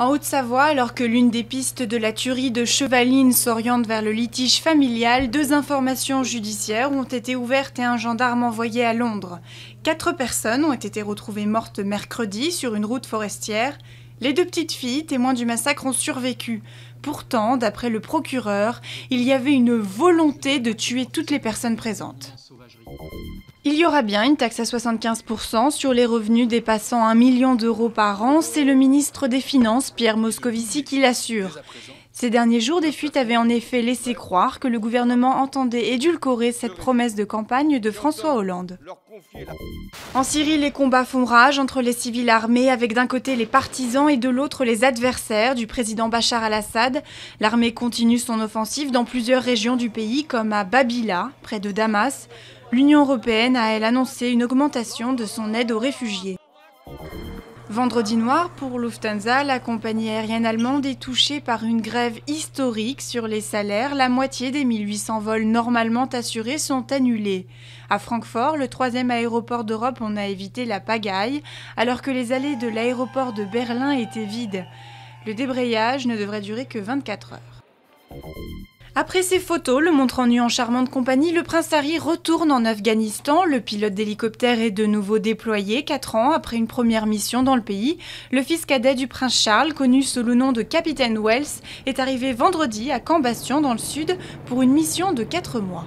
En Haute-Savoie, alors que l'une des pistes de la tuerie de Chevaline s'oriente vers le litige familial, 2 informations judiciaires ont été ouvertes et un gendarme envoyé à Londres. 4 personnes ont été retrouvées mortes mercredi sur une route forestière. Les 2 petites filles, témoins du massacre, ont survécu. Pourtant, d'après le procureur, il y avait une volonté de tuer toutes les personnes présentes. Il y aura bien une taxe à 75% sur les revenus dépassant 1 million d'euros par an, c'est le ministre des Finances, Pierre Moscovici, qui l'assure. Ces derniers jours, des fuites avaient en effet laissé croire que le gouvernement entendait édulcorer cette promesse de campagne de François Hollande. En Syrie, les combats font rage entre les civils armés, avec d'un côté les partisans et de l'autre les adversaires du président Bachar al-Assad. L'armée continue son offensive dans plusieurs régions du pays, comme à Babila, près de Damas. L'Union européenne a, elle, annoncé une augmentation de son aide aux réfugiés. Vendredi noir pour Lufthansa, la compagnie aérienne allemande est touchée par une grève historique sur les salaires. La moitié des 1800 vols normalement assurés sont annulés. À Francfort, le 3e aéroport d'Europe, on a évité la pagaille, alors que les allées de l'aéroport de Berlin étaient vides. Le débrayage ne devrait durer que 24 heures. Après ces photos le montrant nu en charmante compagnie, le prince Harry retourne en Afghanistan. Le pilote d'hélicoptère est de nouveau déployé 4 ans après une première mission dans le pays. Le fils cadet du prince Charles, connu sous le nom de Capitaine Wells, est arrivé vendredi à Camp-Bastion dans le sud pour une mission de 4 mois.